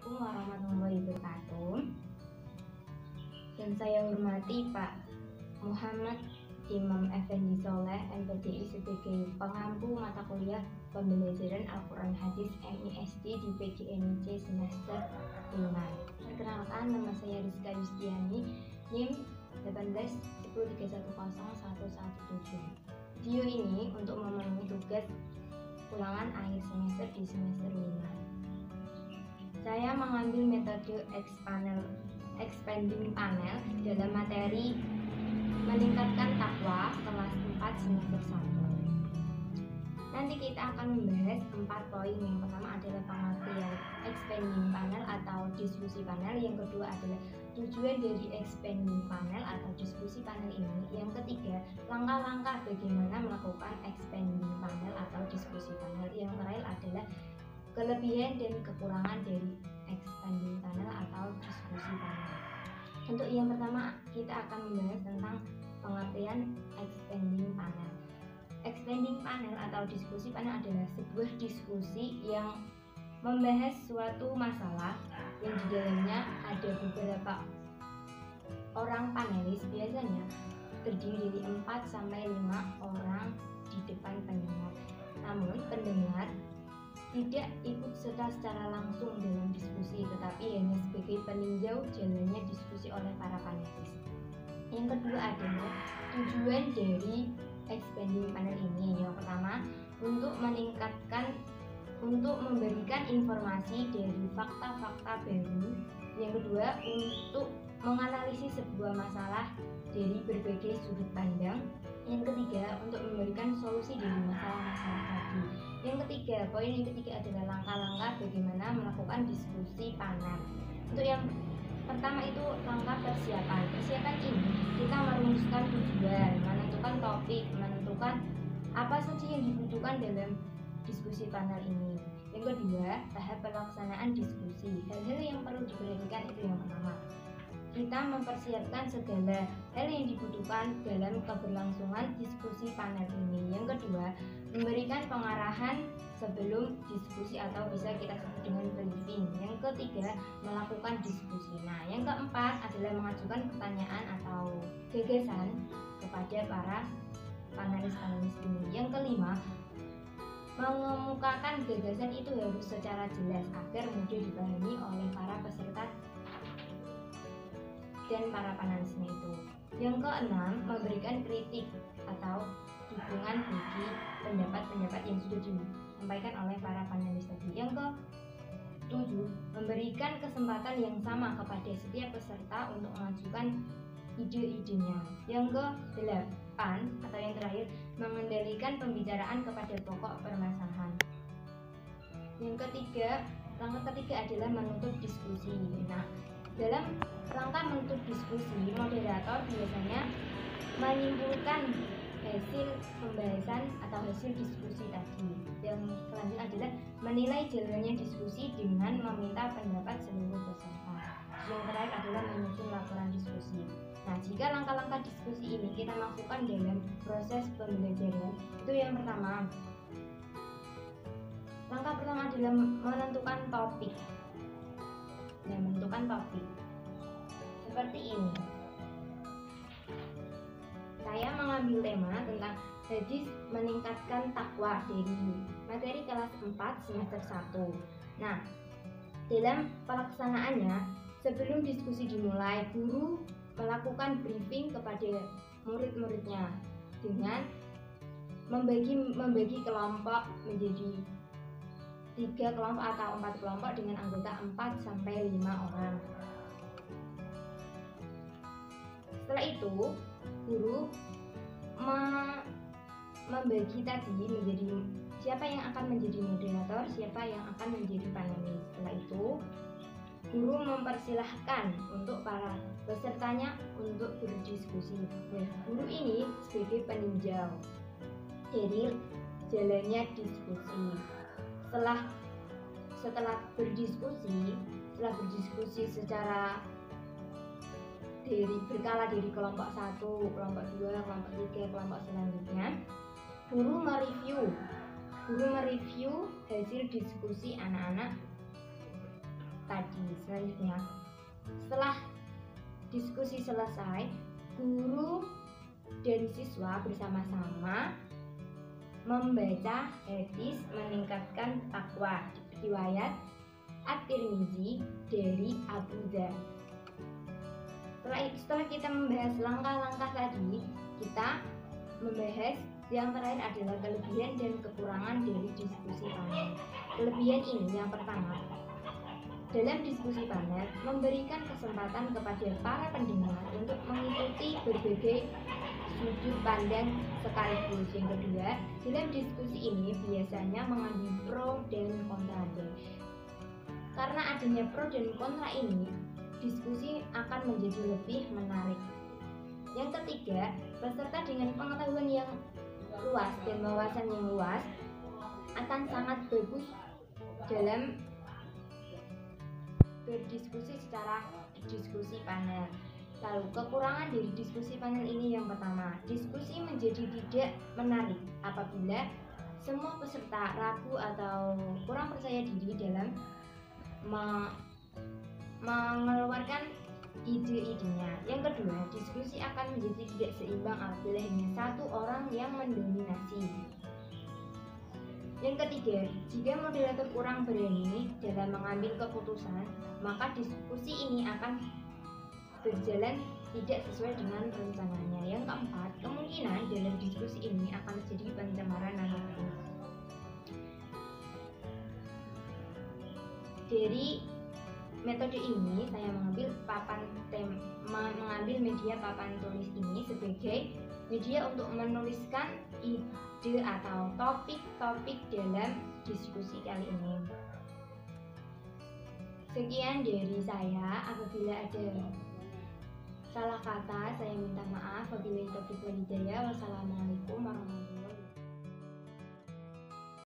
Assalamualaikum warahmatullahi wabarakatuh. Dan saya hormati Pak Muhammad Imam Effendi Soleh, MPDI, sebagai pengampu mata kuliah pembelajaran Al-Quran Hadis MISD di PGMIC semester 5. Perkenalkan, nama saya Rizka Yustiani, NIM 1810310117. Video ini untuk memenuhi tugas ulangan akhir semester di semester 5. Saya mengambil metode expanding panel dalam materi meningkatkan takwa kelas 4 semester 1. Nanti kita akan membahas 4 poin. Yang pertama adalah pengertian expanding panel atau diskusi panel. Yang kedua adalah tujuan dari expanding panel atau diskusi panel ini. Yang ketiga, langkah-langkah bagaimana melakukan expanding panel atau diskusi panel. Yang terakhir adalah kelebihan dan kekurangan dari expanding panel atau diskusi panel. Untuk yang pertama, kita akan membahas tentang pengertian expanding panel. Expanding panel atau diskusi panel adalah sebuah diskusi yang membahas suatu masalah yang di dalamnya ada beberapa orang panelis, biasanya terdiri dari 4 sampai 5 orang di depan pendengar. Namun pendengar tidak ikut serta secara langsung dalam diskusi, tetapi hanya sebagai peninjau jalannya diskusi oleh para panelis. Yang kedua adalah tujuan dari expanding panel ini. Yang pertama, untuk memberikan informasi dari fakta-fakta baru. Yang kedua, untuk menganalisis sebuah masalah dari berbagai sudut pandang. Yang ketiga, untuk memberikan solusi dari masalah-masalah tadi. Poin yang ketiga adalah langkah-langkah bagaimana melakukan diskusi panel. Untuk yang pertama itu langkah persiapan. Persiapan ini kita merumuskan tujuan, menentukan topik, menentukan apa saja yang dibutuhkan dalam diskusi panel ini. Yang kedua, tahap pelaksanaan diskusi. Hal-hal yang perlu diperhatikan itu yang pertama, kita mempersiapkan segala hal yang dibutuhkan dalam keberlangsungan diskusi panel ini. Yang kedua, memberikan pengarahan sebelum diskusi atau bisa kita sebut dengan briefing. Yang ketiga, melakukan diskusi. Nah, yang keempat adalah mengajukan pertanyaan atau gagasan kepada para panelis-panelis ini. Yang kelima, mengemukakan gagasan itu harus secara jelas agar mudah dipahami oleh para peserta dan para panelisnya itu. Yang keenam, memberikan kritik atau dukungan bagi pendapat-pendapat yang sudah disampaikan oleh para panelis tadi. Yang ketujuh, memberikan kesempatan yang sama kepada setiap peserta untuk mengajukan ide-idenya. Yang kedelapan atau yang terakhir, mengendalikan pembicaraan kepada pokok permasalahan. Langkah ketiga adalah menutup diskusi. Nah, dalam rangka menutup diskusi, moderator biasanya menyimpulkan hasil pembahasan atau hasil diskusi tadi. Yang selanjutnya adalah menilai jalannya diskusi dengan meminta pendapat seluruh peserta. Yang terakhir adalah menyusun laporan diskusi. Nah, jika langkah-langkah diskusi ini kita masukkan dalam proses pembelajaran, itu yang pertama. Langkah pertama adalah menentukan topik. Seperti ini. Saya mengambil tema tentang hadis meningkatkan takwa dari materi kelas 4 semester 1. Nah, dalam pelaksanaannya, sebelum diskusi dimulai, guru melakukan briefing kepada murid-muridnya dengan membagi kelompok menjadi 3 kelompok atau 4 kelompok dengan anggota 4 sampai 5 orang. Setelah itu, guru membagi tadi menjadi siapa yang akan menjadi moderator, siapa yang akan menjadi panelis. Setelah itu, guru mempersilahkan untuk para pesertanya untuk berdiskusi. Nah, guru ini sebagai peninjau dari jalannya diskusi. Setelah berdiskusi secara berkala dari kelompok 1, kelompok 2, kelompok 3, kelompok selanjutnya, guru mereview hasil diskusi anak-anak tadi. Selanjutnya, setelah diskusi selesai, guru dan siswa bersama-sama membaca hadis meningkatkan takwa, riwayat At-Tirmizi dari Abu Dzar. Setelah kita membahas langkah-langkah tadi, kita membahas yang terakhir adalah kelebihan dan kekurangan dari diskusi panel. Kelebihan ini yang pertama, dalam diskusi panel memberikan kesempatan kepada para pendengar untuk mengikuti berbagai sudut pandang sekaligus. Yang kedua, dalam diskusi ini biasanya mengandung pro dan kontra. Karena adanya pro dan kontra ini, diskusi akan menjadi lebih menarik. Yang ketiga, peserta dengan pengetahuan yang luas dan wawasan yang luas akan sangat bagus dalam berdiskusi secara diskusi panel. Lalu kekurangan dari diskusi panel ini yang pertama, diskusi menjadi tidak menarik apabila semua peserta ragu atau kurang percaya diri dalam mengeluarkan ide-idenya. Yang kedua, diskusi akan menjadi tidak seimbang apabila hanya satu orang yang mendominasi. Yang ketiga, jika moderator kurang berani dalam mengambil keputusan, maka diskusi ini akan berjalan tidak sesuai dengan rencananya. Yang keempat, kemungkinan dalam diskusi ini akan terjadi pencemaran nama baik. Dari metode ini saya mengambil media papan tulis ini sebagai media untuk menuliskan ide atau topik-topik dalam diskusi kali ini. Sekian dari saya. Apabila ada salah kata saya minta maaf. Wabillahi taufiq wal hidayah.